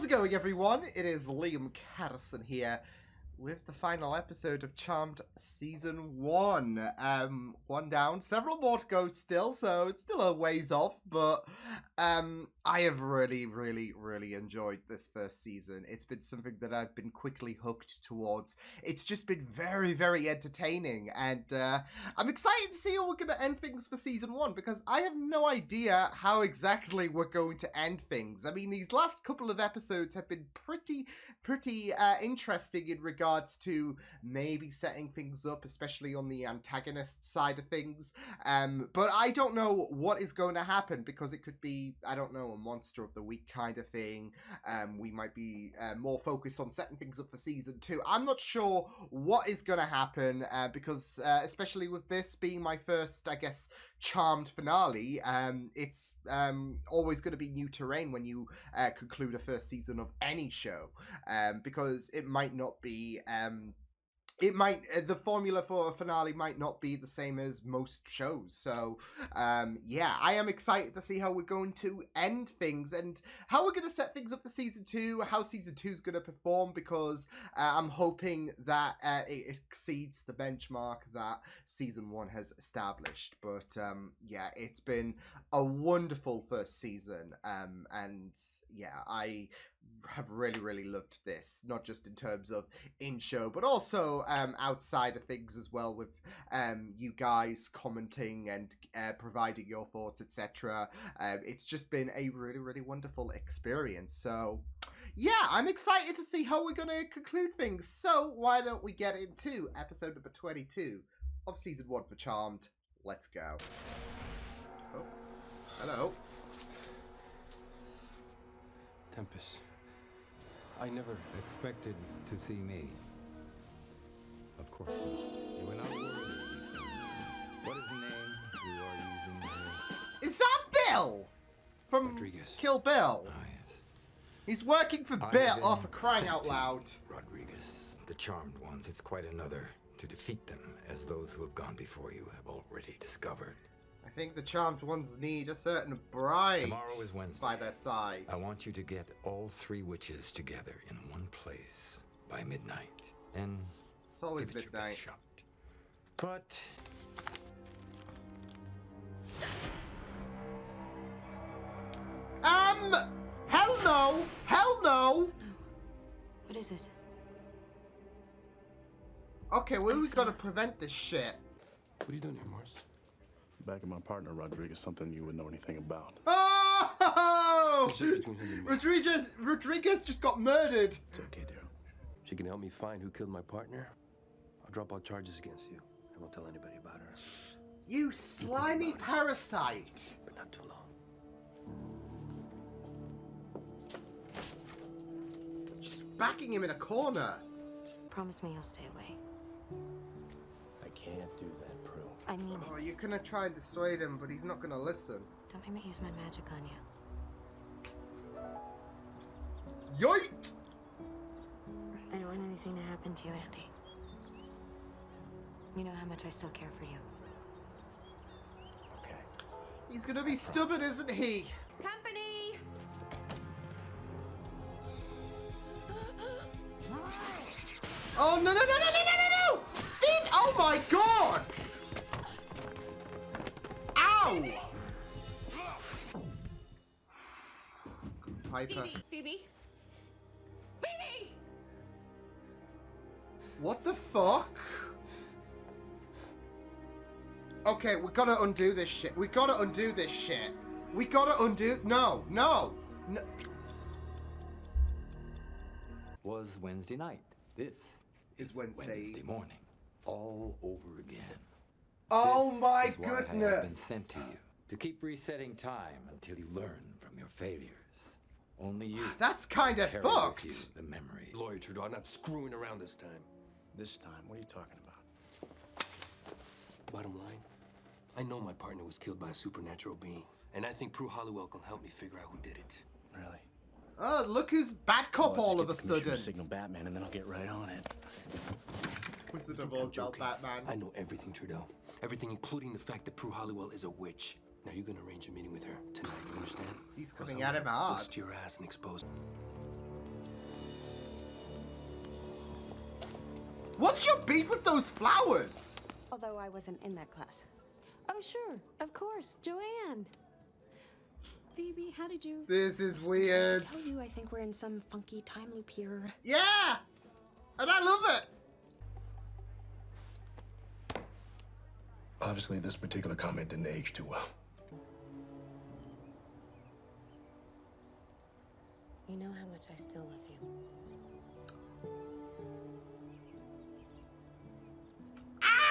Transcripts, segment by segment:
How's it going, everyone? It is Liam Catterson here with the final episode of Charmed Season 1. One down, several more to go still, so it's still a ways off, but I have really enjoyed this first season. It's been something that I've been quickly hooked towards. It's just been very entertaining, and I'm excited to see how we're going to end things for Season 1, because I have no idea how exactly we're going to end things. I mean, these last couple of episodes have been pretty interesting in regards to maybe setting things up, especially on the antagonist side of things. But I don't know what is going to happen, because it could be, I don't know, a monster of the week kind of thing. We might be more focused on setting things up for Season 2. I'm not sure what is going to happen, because especially with this being my first, I guess, Charmed finale, it's always going to be new terrain when you conclude a first season of any show, because it might not be the formula for a finale might not be the same as most shows. So yeah, I am excited to see how we're going to end things and how we're going to set things up for Season 2, how Season 2 is going to perform, because I'm hoping that it exceeds the benchmark that Season 1 has established. But yeah, it's been a wonderful first season, and yeah, I have really loved this, not just in terms of in-show, but also outside of things as well, with you guys commenting and providing your thoughts, etc. It's just been a really wonderful experience. So yeah, I'm excited to see how we're going to conclude things. So why don't we get into episode number 22 of Season 1 for Charmed. Let's go. Oh, hello. Tempest. I never expected to see me. Of course. You were not worried. What is the name you are using here? Is that Bill? From Rodriguez. Kill Bill? Ah, yes. He's working for Bill. Oh, for crying out loud. Rodriguez, the charmed ones. It's quite another to defeat them, as those who have gone before you have already discovered. I think the charmed ones need a certain bride. Tomorrow is Wednesday. By their side. I want you to get all three witches together in one place by midnight. And it's always give it your midnight. best shot. But hell no! Hell no! No. What is it? Okay, well, we've got to prevent this shit. What are you doing here, Morris? Backing my partner, Rodriguez, something you wouldn't know anything about. Oh! It's just between him and me. Rodriguez just got murdered. It's okay, dear. She can help me find who killed my partner. I'll drop all charges against you. I won't tell anybody about her. You slimy parasite. But not too long. Just backing him in a corner. Promise me you'll stay away. I can't do that, Prue. I mean Oh, it. you're gonna try and dissuade him, but he's not gonna listen. Don't make me use my magic on you. Yoit! I don't want anything to happen to you, Andy. You know how much I still care for you. Okay. He's gonna be stubborn, isn't he? Company! Oh, no! Finn! Oh my god! Ow! Piper. Phoebe! What the fuck? Okay, we gotta undo this shit. We gotta undo this shit. We gotta undo... No. was Wednesday night. This Is Wednesday morning. All over again. Oh This my is why I have been goodness. sent to you. To keep resetting time until you learn from your failures. Only you. That's kind of carry with fucked. you the memory. Lawyer Trudeau, I'm not screwing around this time. This time? What are you talking about? Bottom line, I know my partner was killed by a supernatural being, and I think Prue Halliwell can help me figure out who did it. Really? Oh, look who's bad cop all of a sudden. Signal Batman, and then I'll get right on it. Wizard You of think I'm Oz, not joking? Batman. I know everything, Trudeau. Everything, including the fact that Prue Halliwell is a witch. Now you're gonna arrange a meeting with her tonight. You understand? He's Or else coming I'm at him gonna hard. bust your ass and expose. What's your beef with those flowers? Although I wasn't in that class. Oh, sure. Of course. Joanne. Phoebe, how did you... This is weird. I tell you, I think we're in some funky time loop here. Yeah! And I love it. Obviously, this particular comment didn't age too well. You know how much I still love you.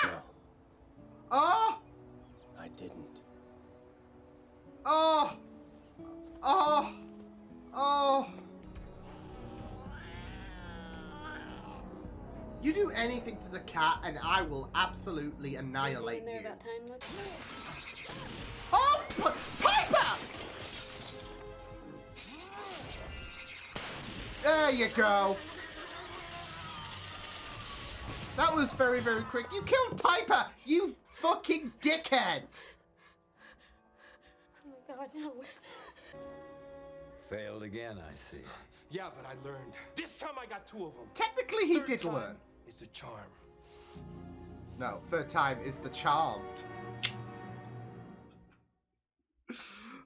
No, Oh! I didn't. Oh! Oh! Oh! You do anything to the cat and I will absolutely annihilate in there you. about time looks. Oh! Piper! There you go. That was very, very quick. You killed Piper! You fucking dickhead! Oh my god, no. Failed again, I see. Yeah, but I learned. This time I got 2 of them. Technically, he Third did time learn. is the charm. No, third time is the charmed.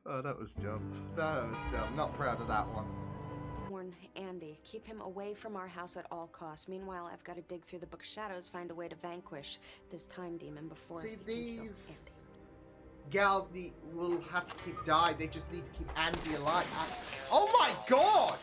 Oh, that was dumb. That was dumb. Not proud of that one. Warn Andy, keep him away from our house at all costs. Meanwhile, I've got to dig through the book of shadows, find a way to vanquish this time demon before See, he can kill these Andy. gals will have to keep dying. They just need to keep Andy alive. Oh my god!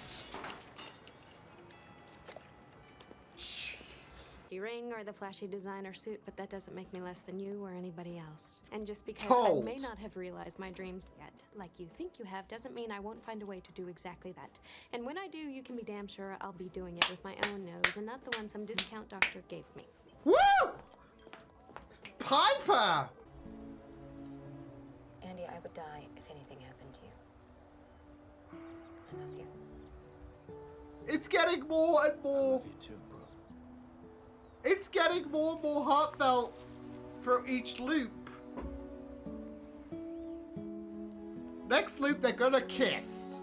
The ring or the flashy designer suit, but that doesn't make me less than you or anybody else. And just because Told. I may not have realized my dreams yet, like you think you have, doesn't mean I won't find a way to do exactly that. And when I do, you can be damn sure I'll be doing it with my own nose and not the one some discount doctor gave me. Woo! Piper! Andy, I would die if anything happened to you. I love you. It's getting more and more. Love you too, bro. It's getting more and more heartfelt for each loop. Next loop, they're gonna kiss.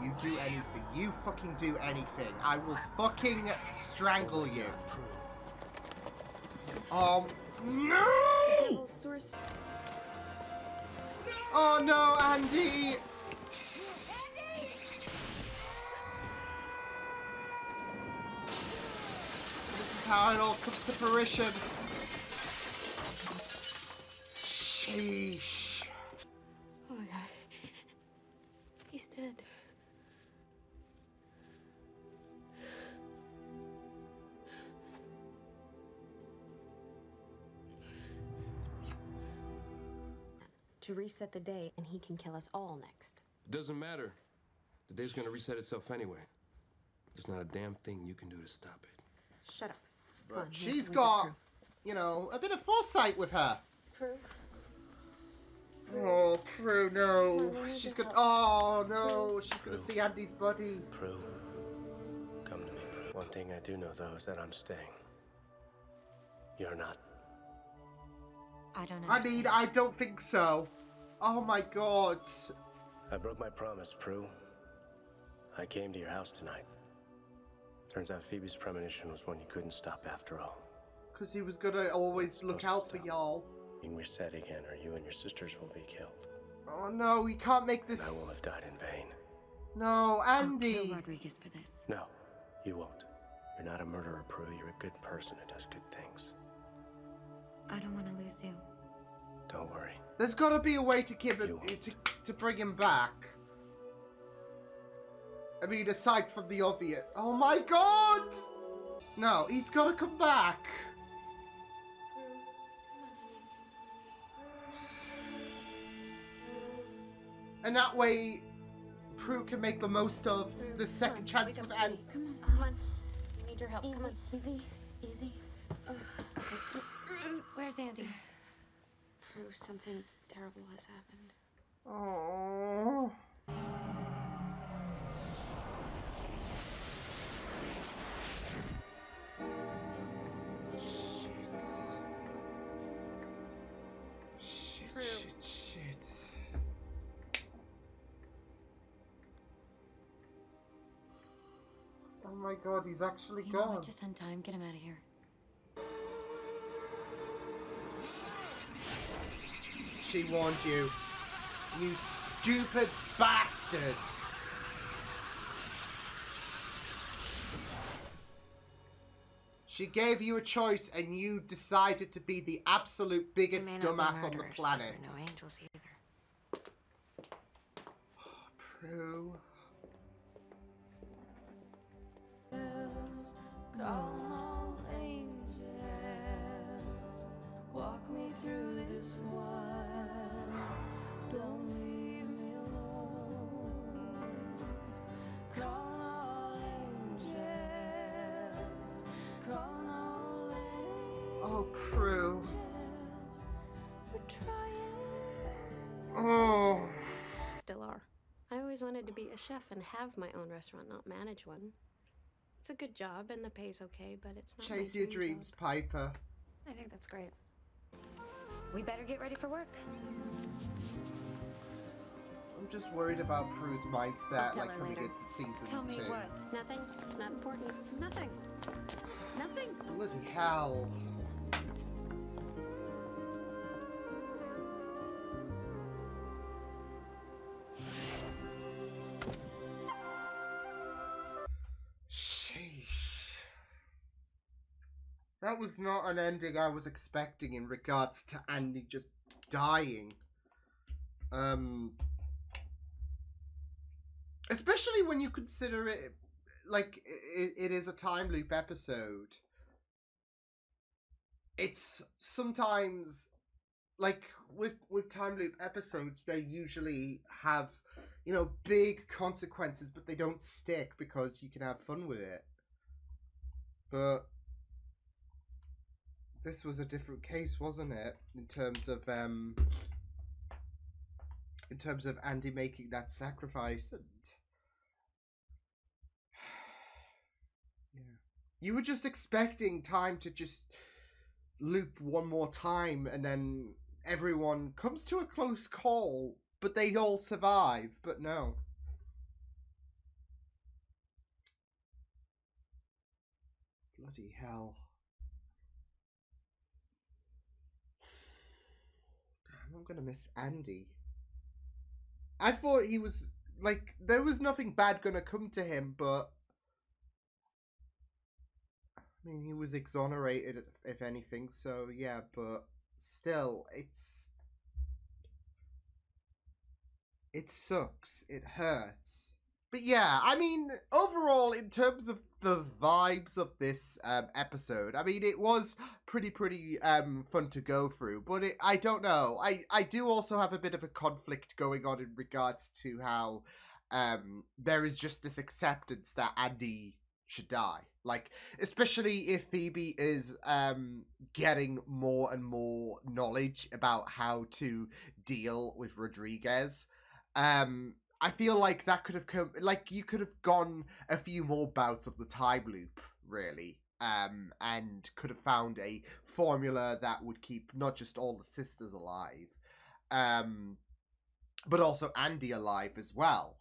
You do anything. You fucking do anything. I will fucking strangle you. No! Devil's source. Oh no, Andy! This is how it all comes to fruition. Sheesh. Oh my god. He's dead. To reset the day, and he can kill us all next. Doesn't matter. The day's gonna reset itself anyway. There's not a damn thing you can do to stop it. Shut up. Come But on, we have she's to leave it got, through. you know, a bit of foresight with her. Prue. Oh, Prue, no. No, we need She's your gonna. help. Oh, no. She's gonna see Andy's body. Prue, come to me, Prue. One thing I do know, though, is that I'm staying. You're not. I don't know. I mean, I don't think so. Oh my god. I broke my promise, Prue. I came to your house tonight. Turns out Phoebe's premonition was one you couldn't stop after all. Because he was gonna always look out for y'all. Being reset again, or you and your sisters will be killed. Oh no, we can't make this. And I will have died in vain. No, I'll Andy. kill Rodriguez for this. No, you won't. You're not a murderer, Prue. You're a good person who does good things. I don't want to lose you. Don't worry. There's gotta be a way to keep him, You won't. to bring him back. I mean, aside from the obvious. Oh my god! No, he's gotta come back. And that way, Prue can make the most of the second chance with Andy. Come on, come on. We need your help. Come on. Easy, easy. Where's Andy? Prue, something terrible has happened. Oh. Shit. Oh my god, he's actually You know gone. what? Just in time. Get him out of here. She warned you. You stupid bastard. She gave you a choice and you decided to be the absolute biggest dumbass on the planet. No angels either. Prue. Walk me through this wine. Don't leave me alone. Call all angels. Call all angels. Oh, Prue. We're trying. Oh. Still are. I always wanted to be a chef and have my own restaurant, not manage one. It's a good job and the pay's okay, but it's not Chase my your dream dreams, job. Piper. I think that's great. We better get ready for work. I'm just worried about Prue's mindset, I'll tell like her coming later. into season Tell me 2. what? Nothing. It's not important. Nothing. Nothing. Bloody hell. Sheesh. That was not an ending I was expecting in regards to Andy just dying. Especially when you consider it like it is a time loop episode. It's sometimes like with time loop episodes, they usually have, you know, big consequences, but they don't stick because you can have fun with it. But this was a different case, wasn't it? In terms of Andy making that sacrifice, and yeah, you were just expecting time to just loop one more time, and then everyone comes to a close call, but they all survive. But no. Bloody hell. Damn, I'm gonna miss Andy. I thought he was, like, there was nothing bad gonna come to him, but I mean, he was exonerated, if anything, so yeah, but still, it sucks. It hurts. But yeah, I mean, overall, in terms of the vibes of this episode, I mean, it was pretty fun to go through. But I don't know. I do also have a bit of a conflict going on in regards to how there is just this acceptance that Andy should die. Like, especially if Phoebe is getting more and more knowledge about how to deal with Rodriguez. I feel like that could have come, like, you could have gone a few more bouts of the time loop, really, and could have found a formula that would keep not just all the sisters alive, but also Andy alive as well.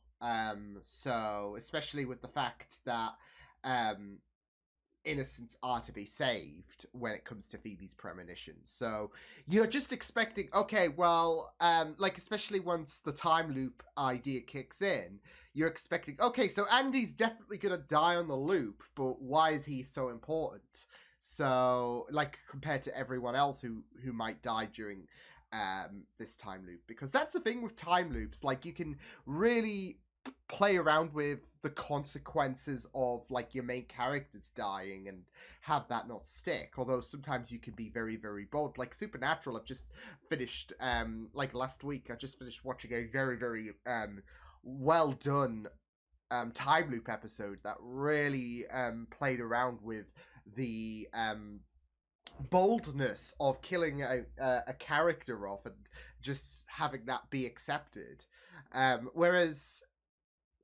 So, especially with the fact that innocents are to be saved when it comes to Phoebe's premonitions. So you're just expecting, okay, well, like, especially once the time loop idea kicks in, you're expecting, okay, so Andy's definitely gonna die on the loop, but why is he so important? So, like, compared to everyone else who might die during this time loop, because that's the thing with time loops, like, you can really play around with the consequences of, like, your main characters dying and have that not stick, although sometimes you can be very bold. Like Supernatural, I've just finished like last week, I just finished watching a very well done time loop episode that really played around with the boldness of killing a character off and just having that be accepted, whereas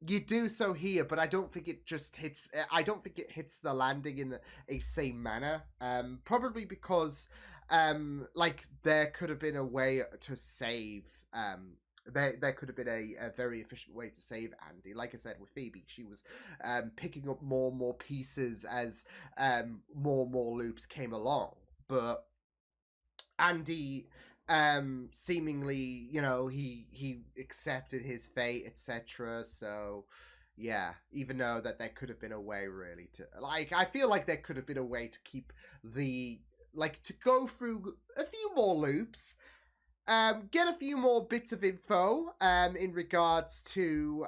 you do so here, but I don't think it just hits. I don't think it hits the landing in a same manner. Probably because, like, there could have been a way to save there could have been a very efficient way to save Andy. Like I said, with Phoebe, she was picking up more and more pieces as more and more loops came along. But Andy, seemingly, he accepted his fate, etc. So, yeah, even though that there could have been a way, really, to, like, I feel like there could have been a way to keep to go through a few more loops, get a few more bits of info, in regards to,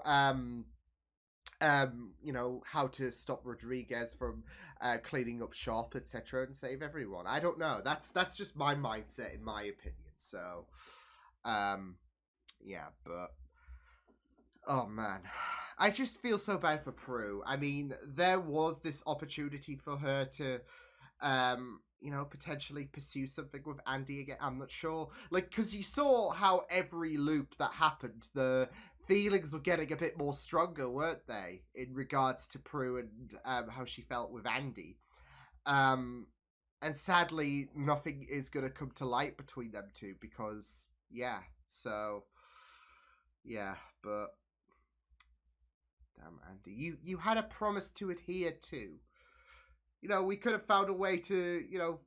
how to stop Rodriguez from cleaning up shop, etc., and save everyone. I don't know. That's just my mindset, in my opinion. So, yeah, but oh man, I just feel so bad for Prue. I mean, there was this opportunity for her to, potentially pursue something with Andy again. I'm not sure, because you saw how every loop that happened, the feelings were getting a bit more stronger, weren't they, in regards to Prue and how she felt with Andy. And sadly, nothing is going to come to light between them two because, yeah, so, yeah, but, damn, Andy, you had a promise to adhere to. We could have found a way to,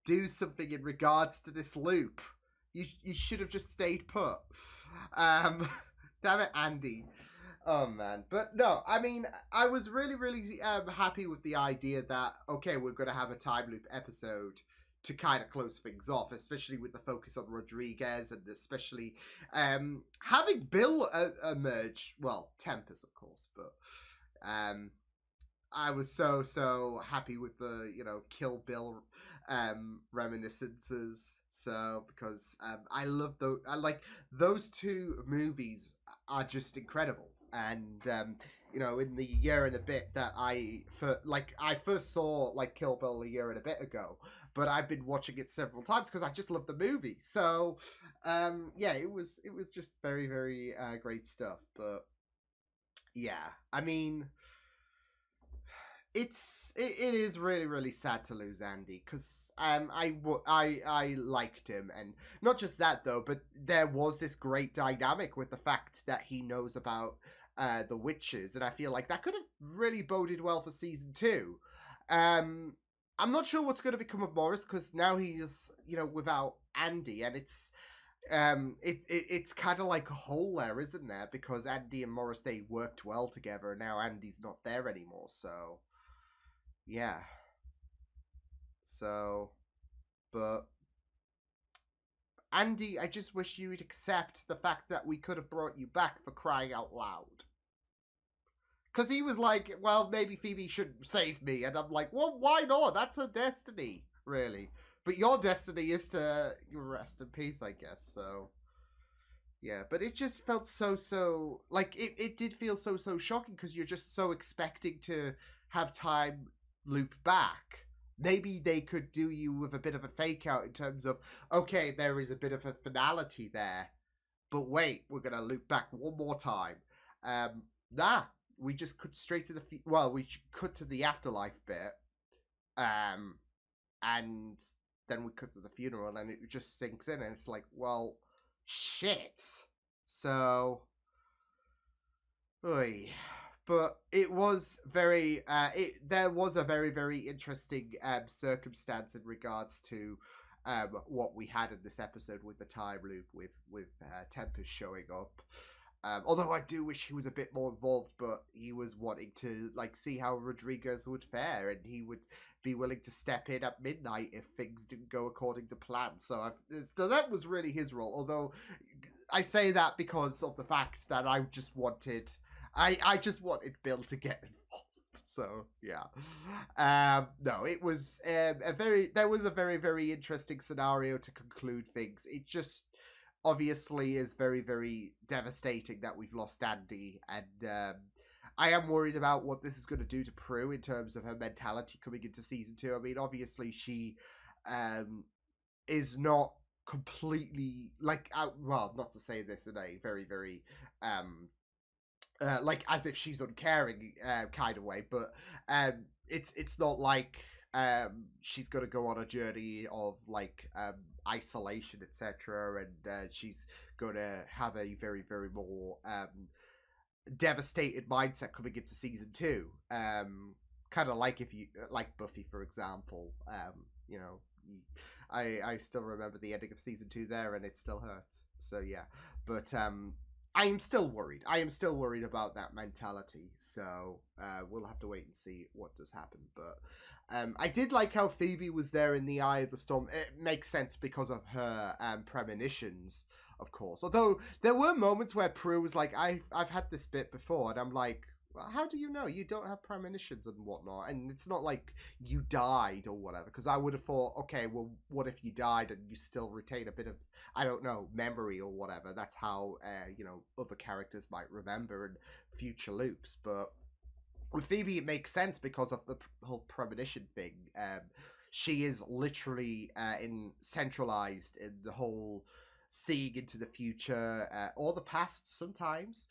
do something in regards to this loop. You should have just stayed put. Damn it, Andy. Oh, man. But no, I mean, I was really, really happy with the idea that, okay, we're going to have a time loop episode to kind of close things off, especially with the focus on Rodriguez and especially having Bill emerge. Well, Tempest, of course, but I was so happy with the, Kill Bill reminiscences. So, because I love those two movies are just incredible. And, in the year and a bit that I first saw, Kill Bill a year and a bit ago, but I've been watching it several times because I just love the movie. So, yeah, it was just very, very great stuff. But, yeah, I mean, it is really, really sad to lose Andy because I liked him, and not just that though, but there was this great dynamic with the fact that he knows about the witches, and I feel like that could have really boded well for season 2. I'm not sure what's going to become of Morris because now he's without Andy, and it's kind of like a hole there, isn't there? Because Andy and Morris, they worked well together, and now Andy's not there anymore, so. Yeah. So, but Andy, I just wish you would accept the fact that we could have brought you back, for crying out loud. Because he was like, well, maybe Phoebe should save me. And I'm like, well, why not? That's her destiny, really. But your destiny is to rest in peace, I guess. So, yeah. But it just felt so, it did feel so shocking because you're just so expecting to have time loop back. Maybe they could do you with a bit of a fake out in terms of, okay, there is a bit of a finality there, but wait, we're gonna loop back one more time. We just cut straight to we cut to the afterlife bit, and then we cut to the funeral, and it just sinks in, and it's like, well, shit. So, oy. But it was very, there was a very, very interesting circumstance in regards to what we had in this episode with the time loop, with Tempest showing up. Although I do wish he was a bit more involved, but he was wanting to see how Rodriguez would fare, and he would be willing to step in at midnight if things didn't go according to plan. So that was really his role. Although I say that because of the fact that I just wanted Bill to get involved. So yeah, no, it was there was a very, very interesting scenario to conclude things. It just obviously is very, very devastating that we've lost Andy, and I am worried about what this is going to do to Prue in terms of her mentality coming into season 2. I mean, obviously she is not completely not to say this in a very, very as if she's uncaring kind of way, but it's not like she's going to go on a journey of like isolation, etc., and she's going to have a very, very more devastated mindset coming into season 2. Kind of like if you like Buffy, for example. You know, I still remember the ending of season 2 there, and it still hurts. So yeah, but I am still worried. I am still worried about that mentality. So we'll have to wait and see what does happen. But I did like how Phoebe was there in the eye of the storm. It makes sense because of her premonitions, of course. Although there were moments where Prue was like, I've had this bit before, and I'm like, well, how do you know? You don't have premonitions and whatnot, and it's not like you died or whatever. Because I would have thought, okay, well, what if you died and you still retain a bit of, I don't know, memory or whatever? That's how other characters might remember in future loops. But with Phoebe, it makes sense because of the whole premonition thing. She is literally centralized in the whole seeing into the future or the past sometimes.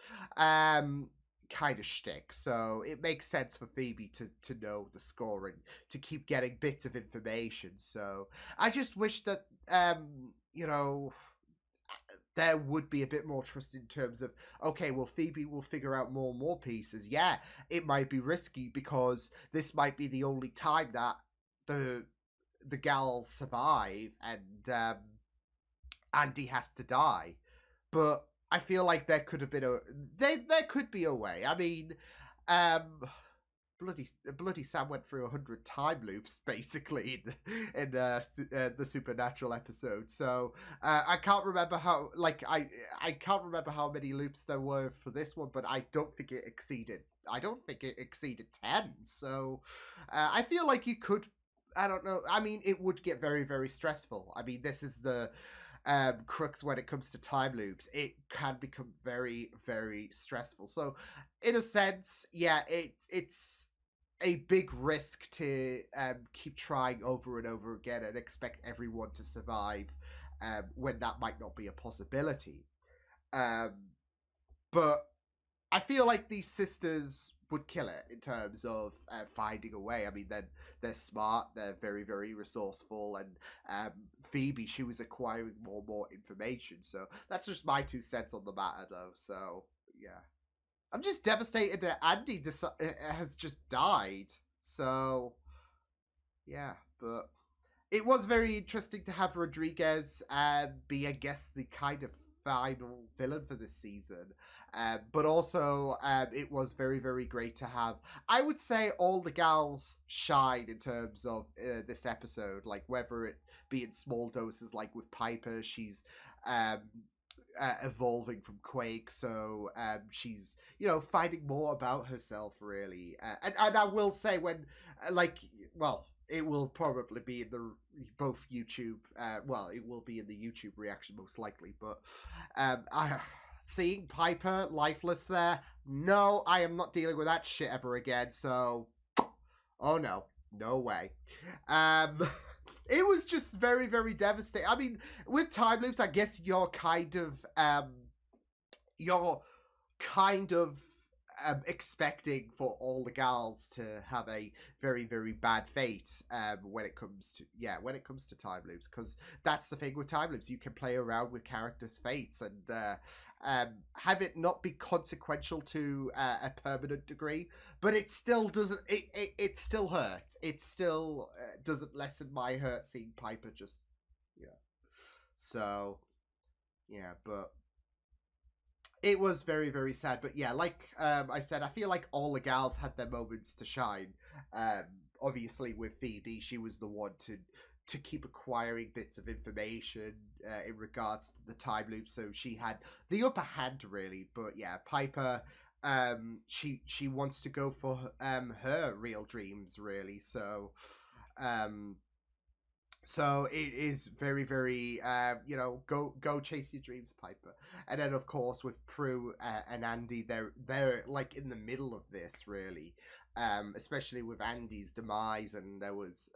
Kind of shtick. So it makes sense for Phoebe to know the score and to keep getting bits of information. So I just wish that there would be a bit more trust in terms of, okay, well, Phoebe will figure out more and more pieces. Yeah, it might be risky because this might be the only time that the gals survive and Andy has to die. But I feel like there could have been there could be a way. I mean, bloody Sam went through 100 time loops basically in the Supernatural episode. So I can't remember how I can't remember how many loops there were for this one, but I don't think it exceeded 10. So I feel like you could. I don't know. I mean, it would get very, very stressful. I mean, this is the crux when it comes to time loops. It can become very, very stressful. So in a sense, yeah, it's a big risk to keep trying over and over again and expect everyone to survive when that might not be a possibility. But I feel like these sisters would kill it in terms of finding a way. I mean, they're smart, they're very, very resourceful, and Phoebe, she was acquiring more and more information. So that's just my 2 cents on the matter, though. So yeah, I'm just devastated that Andy has just died. So yeah, but it was very interesting to have Rodriguez be, I guess, the kind of final villain for this season. But also, it was very, very great to have, I would say, all the gals shine in terms of this episode. Like, whether it be in small doses, like with Piper, she's evolving from Quake, so she's, finding more about herself, really. And I will say, when, it will probably be in the both YouTube. It will be in the YouTube reaction most likely. But seeing Piper lifeless there, no, I am not dealing with that shit ever again. So, oh no way. It was just very, very devastating. I mean, with time loops, I guess you're kind of expecting for all the gals to have a very, very bad fate when it comes to time loops, because that's the thing with time loops. You can play around with characters' fates and have it not be consequential to a permanent degree, but it still doesn't. It still hurts. It still doesn't lessen my hurt seeing Piper just So yeah, but it was very, very sad. But yeah, like I said, I feel like all the gals had their moments to shine. Obviously, with Phoebe, she was the one to keep acquiring bits of information in regards to the time loop, so she had the upper hand, really. But yeah, Piper, she wants to go for her real dreams, really. So so it is very, very, go chase your dreams, Piper. And then, of course, with Prue and Andy, they're like in the middle of this, really. Especially with Andy's demise, and there was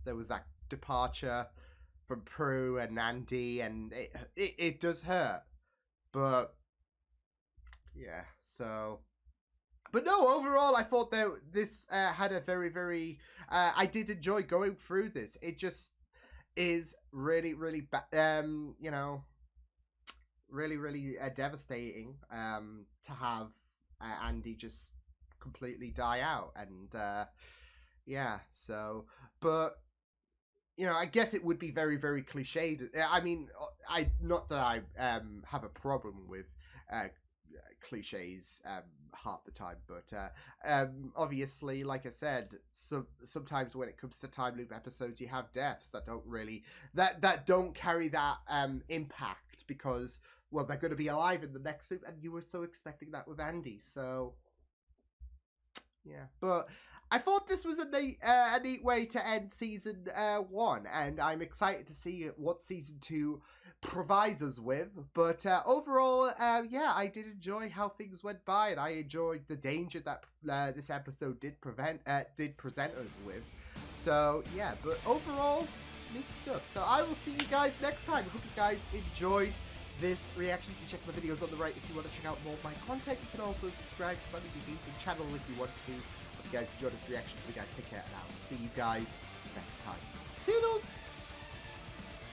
there was that departure from Prue and Andy, and it does hurt. But yeah, so But no, overall, I thought that this had a very, very... I did enjoy going through this. It just is really, really, you know, really, really devastating to have Andy just completely die out. And, yeah, so... But... You know, I guess it would be very, very cliched. I mean, not that I have a problem with cliches half the time, but obviously, like I said, sometimes when it comes to time loop episodes, you have deaths that don't really that don't carry that impact because, well, they're going to be alive in the next loop, and you were so expecting that with Andy. So yeah, but I thought this was a neat way to end season 1, and I'm excited to see what season 2 provides us with. But overall, yeah, I did enjoy how things went by, and I enjoyed the danger that this episode did present us with. So yeah, but overall, neat stuff. So I will see you guys next time. I hope you guys enjoyed this reaction. You can check my videos on the right if you want to check out more of my content. You can also subscribe to my Beats channel if you want to. Hope you guys enjoyed this reaction. You guys take care, and I'll see you guys next time. Toodles!